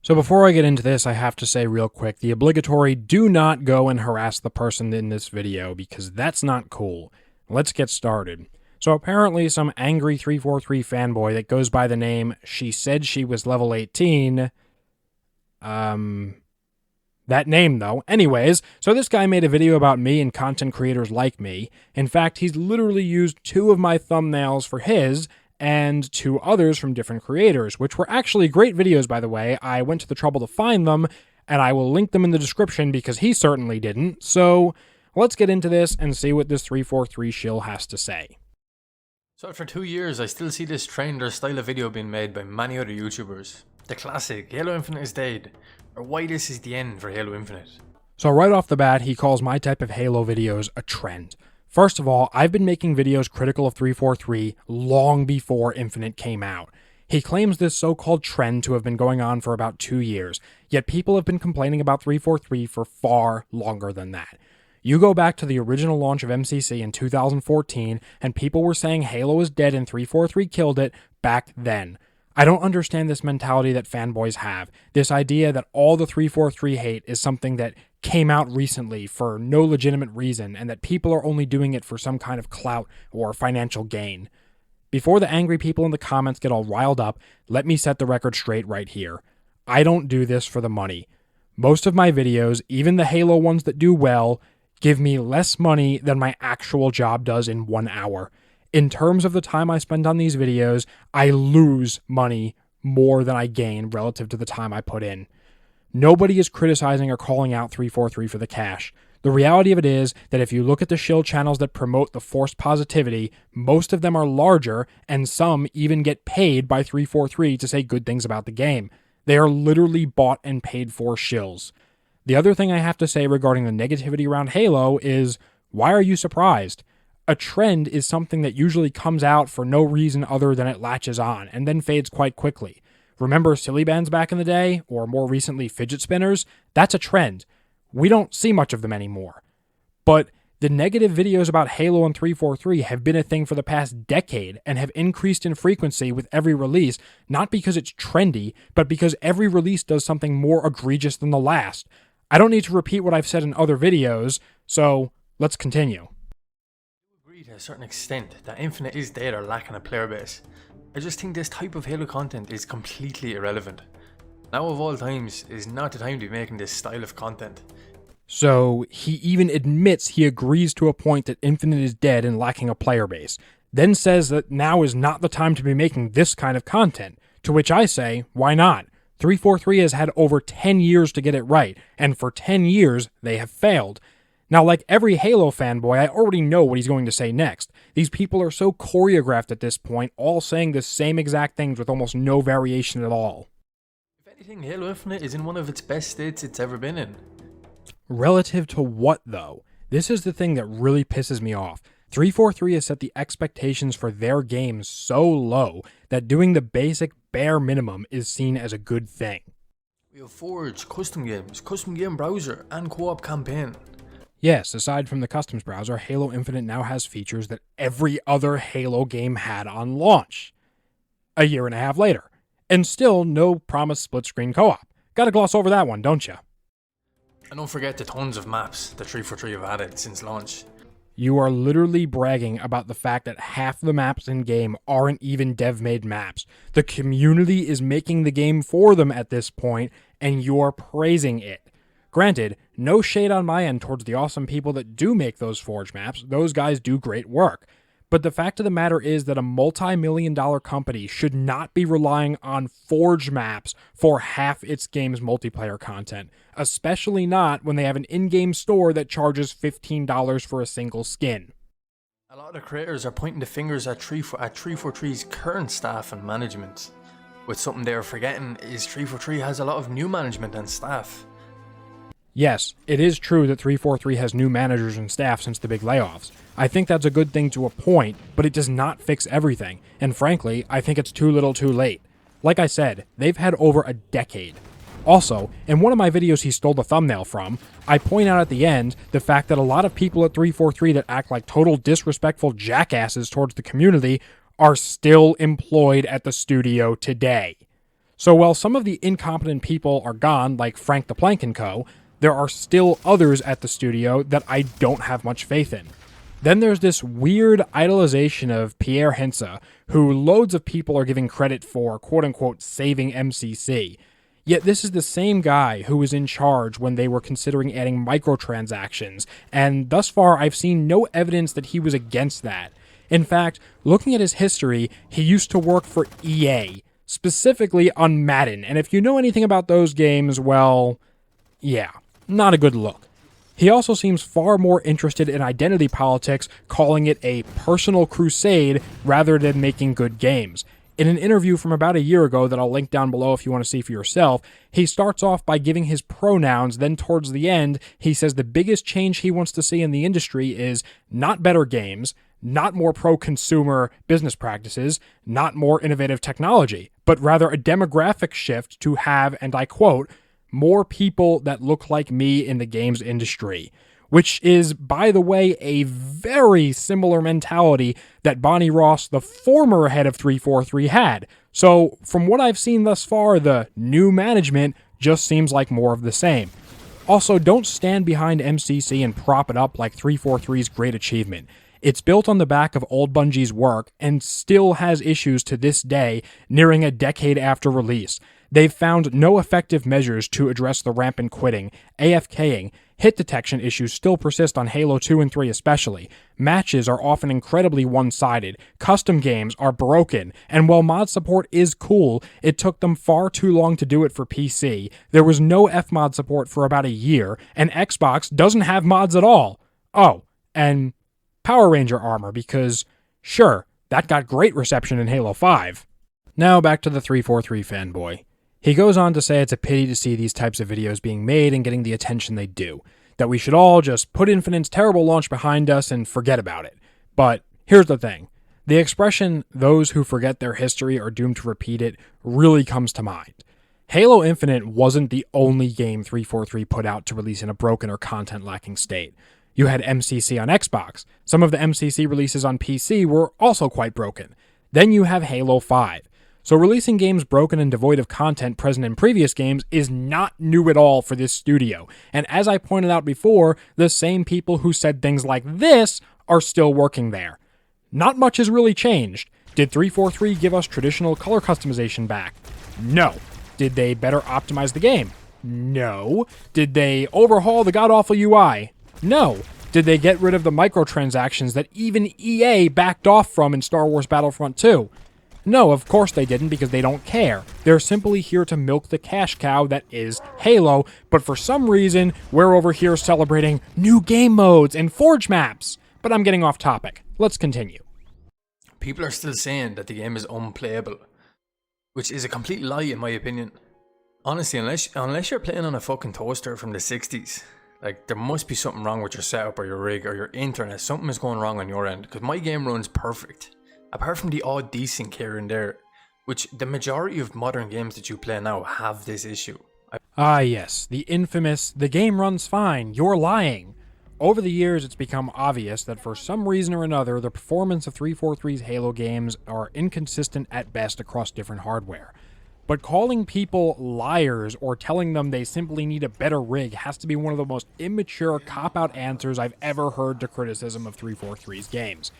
So before I get into this, I have to say real quick, the obligatory do not go and harass the person in this video because that's not cool. Let's get started. So apparently some angry 343 fanboy that goes by the name She Said She Was Level 18, that name though. Anyways, so this guy made a video about me and content creators like me. In fact, he's literally used 2 of my thumbnails for his, and 2 others from different creators, which were actually great videos, by the way. I went to the trouble to find them, and I will link them in the description because he certainly didn't. So let's get into this and see what this 343 shill has to say. So after 2 years, I still see this trend or style of video being made by many other YouTubers. The classic, Halo Infinite is dead, or why this is the end for Halo Infinite. So right off the bat, he calls my type of Halo videos a trend. First of all, I've been making videos critical of 343 long before Infinite came out. He claims this so-called trend to have been going on for about 2 years, yet people have been complaining about 343 for far longer than that. You go back to the original launch of MCC in 2014, and people were saying Halo is dead and 343 killed it back then. I don't understand this mentality that fanboys have, this idea that all the 343 hate is something that came out recently for no legitimate reason and that people are only doing it for some kind of clout or financial gain. Before the angry people in the comments get all riled up, let me set the record straight right here. I don't do this for the money. Most of my videos, even the Halo ones that do well, give me less money than my actual job does in 1 hour. In terms of the time I spend on these videos, I lose money more than I gain relative to the time I put in. Nobody is criticizing or calling out 343 for the cash. The reality of it is that if you look at the shill channels that promote the forced positivity, most of them are larger, and some even get paid by 343 to say good things about the game. They are literally bought and paid for shills. The other thing I have to say regarding the negativity around Halo is, why are you surprised? A trend is something that usually comes out for no reason other than it latches on, and then fades quite quickly. Remember silly bands back in the day, or more recently fidget spinners? That's a trend. We don't see much of them anymore. But the negative videos about Halo and 343 have been a thing for the past decade and have increased in frequency with every release, not because it's trendy, but because every release does something more egregious than the last. I don't need to repeat what I've said in other videos, so let's continue. I agree to a certain extent that Infinite is dead or lacking a player base. I just think this type of Halo content is completely irrelevant. Now of all times is not the time to be making this style of content. So he even admits he agrees to a point that Infinite is dead and lacking a player base, then says that now is not the time to be making this kind of content, to which I say, why not? 343 has had over 10 years to get it right, and for 10 years they have failed. Now, like every Halo fanboy, I already know what he's going to say next. These people are so choreographed at this point, all saying the same exact things with almost no variation at all. If anything, Halo Infinite is in one of its best states it's ever been in. Relative to what, though? This is the thing that really pisses me off. 343 has set the expectations for their game so low that doing the basic bare minimum is seen as a good thing. We have Forge, custom games, custom game browser, and co-op campaign. Yes, aside from the customs browser, Halo Infinite now has features that every other Halo game had on launch. A year and a half later. And still no promised split-screen co-op. Gotta gloss over that one, don't ya? And don't forget the tons of maps that 343 have added since launch. You are literally bragging about the fact that half the maps in-game aren't even dev-made maps. The community is making the game for them at this point, and you're praising it. Granted, no shade on my end towards the awesome people that do make those Forge maps. Those guys do great work. But the fact of the matter is that a multi-million-dollar company should not be relying on Forge maps for half its game's multiplayer content, especially not when they have an in-game store that charges $15 for a single skin. A lot of the creators are pointing the fingers at 343's current staff and management. With something they're forgetting is 343 has a lot of new management and staff. Yes, it is true that 343 has new managers and staff since the big layoffs. I think that's a good thing to a point, but it does not fix everything, and frankly, I think it's too little too late. Like I said, they've had over a decade. Also, in one of my videos he stole the thumbnail from, I point out at the end the fact that a lot of people at 343 that act like total disrespectful jackasses towards the community are still employed at the studio today. So while some of the incompetent people are gone, like Frank the Plank and Co., there are still others at the studio that I don't have much faith in. Then there's this weird idolization of Pierre Hensa, who loads of people are giving credit for quote-unquote saving MCC. Yet this is the same guy who was in charge when they were considering adding microtransactions, and thus far I've seen no evidence that he was against that. In fact, looking at his history, he used to work for EA, specifically on Madden, and if you know anything about those games, well, yeah, not a good look. He also seems far more interested in identity politics, calling it a personal crusade rather than making good games. In an interview from about a year ago that I'll link down below if you want to see for yourself, he starts off by giving his pronouns, then towards the end, he says the biggest change he wants to see in the industry is not better games, not more pro-consumer business practices, not more innovative technology, but rather a demographic shift to have, and I quote, more people that look like me in the games industry, which is, by the way, a very similar mentality that Bonnie Ross, the former head of 343, had. So, from what I've seen thus far, the new management just seems like more of the same. Also, don't stand behind MCC and prop it up like 343's great achievement. It's built on the back of old Bungie's work and still has issues to this day, nearing a decade after release. They've found no effective measures to address the rampant quitting, AFKing, hit detection issues still persist on Halo 2 and 3 especially, matches are often incredibly one-sided, custom games are broken, and while mod support is cool, it took them far too long to do it for PC, there was no Fmod support for about a year, and Xbox doesn't have mods at all. Oh, and Power Ranger armor, because, sure, that got great reception in Halo 5. Now back to the 343 fanboy. He goes on to say it's a pity to see these types of videos being made and getting the attention they do, that we should all just put Infinite's terrible launch behind us and forget about it. But here's the thing. The expression, those who forget their history are doomed to repeat it, really comes to mind. Halo Infinite wasn't the only game 343 put out to release in a broken or content-lacking state. You had MCC on Xbox. Some of the MCC releases on PC were also quite broken. Then you have Halo 5. So releasing games broken and devoid of content present in previous games is not new at all for this studio. And as I pointed out before, the same people who said things like this are still working there. Not much has really changed. Did 343 give us traditional color customization back? No. Did they better optimize the game? No. Did they overhaul the god-awful UI? No. Did they get rid of the microtransactions that even EA backed off from in Star Wars Battlefront 2? No, of course they didn't, because they don't care. They're simply here to milk the cash cow that is Halo, but for some reason, we're over here celebrating new game modes and Forge maps. But I'm getting off topic. Let's continue. People are still saying that the game is unplayable, which is a complete lie in my opinion. Honestly, unless you're playing on a fucking toaster from the 60s, like, there must be something wrong with your setup or your rig or your internet. Something is going wrong on your end, because my game runs perfect. Apart from the odd desync here and there, which the majority of modern games that you play now have this issue. Yes, the infamous, the game runs fine, you're lying. Over the years, it's become obvious that for some reason or another, the performance of 343's Halo games are inconsistent at best across different hardware. But calling people liars or telling them they simply need a better rig has to be one of the most immature cop-out answers I've ever heard to criticism of 343's games.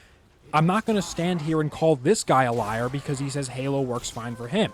I'm not going to stand here and call this guy a liar because he says Halo works fine for him.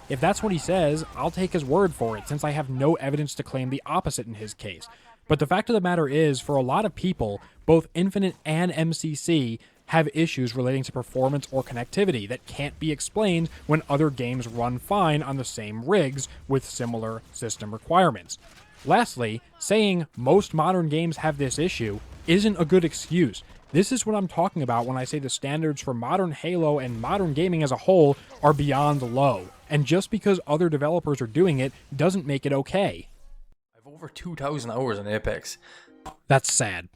If that's what he says, I'll take his word for it, since I have no evidence to claim the opposite in his case. But the fact of the matter is, for a lot of people, both Infinite and MCC have issues relating to performance or connectivity that can't be explained when other games run fine on the same rigs with similar system requirements. Lastly, saying most modern games have this issue isn't a good excuse. This is what I'm talking about when I say the standards for modern Halo and modern gaming as a whole are beyond low. And just because other developers are doing it doesn't make it okay. I've over 2,000 hours on Apex. That's sad.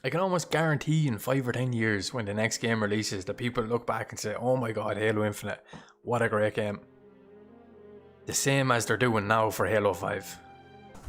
I can almost guarantee in 5 or 10 years when the next game releases that people look back and say, oh my god, Halo Infinite, what a great game. The same as they're doing now for Halo 5.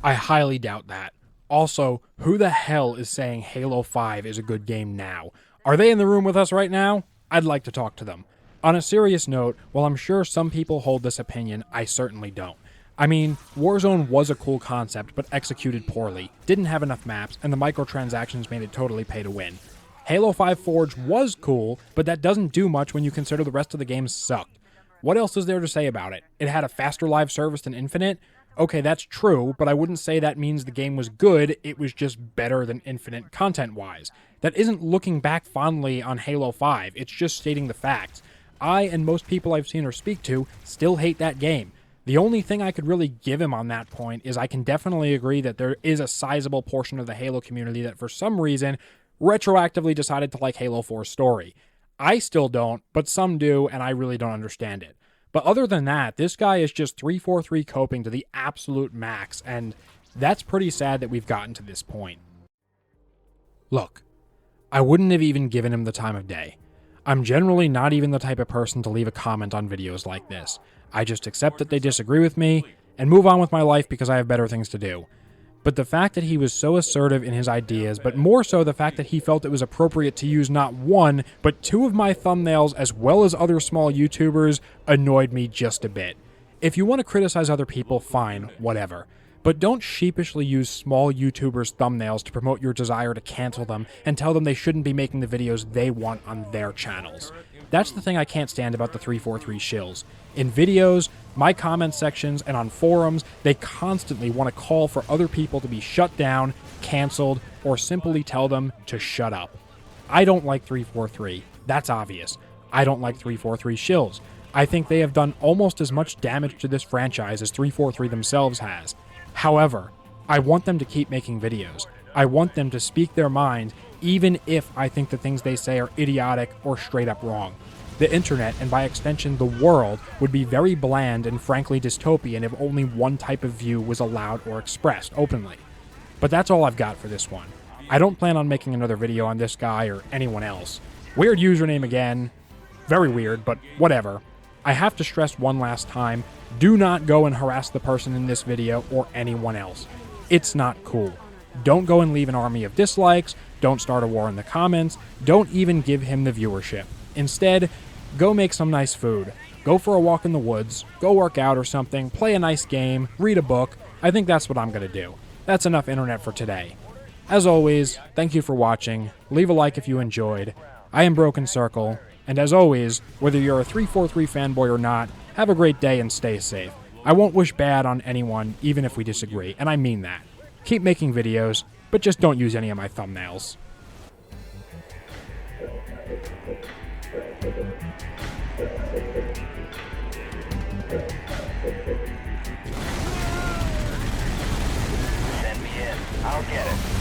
I highly doubt that. Also, who the hell is saying Halo 5 is a good game now? Are they in the room with us right now? I'd like to talk to them. On a serious note, while I'm sure some people hold this opinion, I certainly don't. I mean, Warzone was a cool concept, but executed poorly, didn't have enough maps, and the microtransactions made it totally pay to win. Halo 5 Forge was cool, but that doesn't do much when you consider the rest of the game sucked. What else is there to say about it? It had a faster live service than Infinite? Okay, that's true, but I wouldn't say that means the game was good, it was just better than Infinite content-wise. That isn't looking back fondly on Halo 5, it's just stating the facts. I, and most people I've seen or speak to, still hate that game. The only thing I could really give him on that point is I can definitely agree that there is a sizable portion of the Halo community that for some reason retroactively decided to like Halo 4's story. I still don't, but some do, and I really don't understand it. But other than that, this guy is just 343 coping to the absolute max, and that's pretty sad that we've gotten to this point. Look, I wouldn't have even given him the time of day. I'm generally not even the type of person to leave a comment on videos like this. I just accept that they disagree with me and move on with my life because I have better things to do. But the fact that he was so assertive in his ideas, but more so the fact that he felt it was appropriate to use not one, but two of my thumbnails as well as other small YouTubers annoyed me just a bit. If you want to criticize other people, fine, whatever. But don't sheepishly use small YouTubers' thumbnails to promote your desire to cancel them and tell them they shouldn't be making the videos they want on their channels. That's the thing I can't stand about the 343 shills. In videos, my comment sections, and on forums, they constantly want to call for other people to be shut down, canceled, or simply tell them to shut up. I don't like 343. That's obvious. I don't like 343 shills. I think they have done almost as much damage to this franchise as 343 themselves has. However, I want them to keep making videos. I want them to speak their mind, even if I think the things they say are idiotic or straight up wrong. The internet, and by extension the world, would be very bland and frankly dystopian if only one type of view was allowed or expressed openly. But that's all I've got for this one. I don't plan on making another video on this guy or anyone else. Weird username again. Very weird, but whatever. I have to stress one last time, do not go and harass the person in this video or anyone else. It's not cool. Don't go and leave an army of dislikes, don't start a war in the comments, don't even give him the viewership. Instead, go make some nice food. Go for a walk in the woods, go work out or something, play a nice game, read a book. I think that's what I'm going to do. That's enough internet for today. As always, thank you for watching. Leave a like if you enjoyed. I am Broken Circle, and as always, whether you're a 343 fanboy or not, have a great day and stay safe. I won't wish bad on anyone, even if we disagree, and I mean that. Keep making videos, but just don't use any of my thumbnails. Send me in. I'll get it.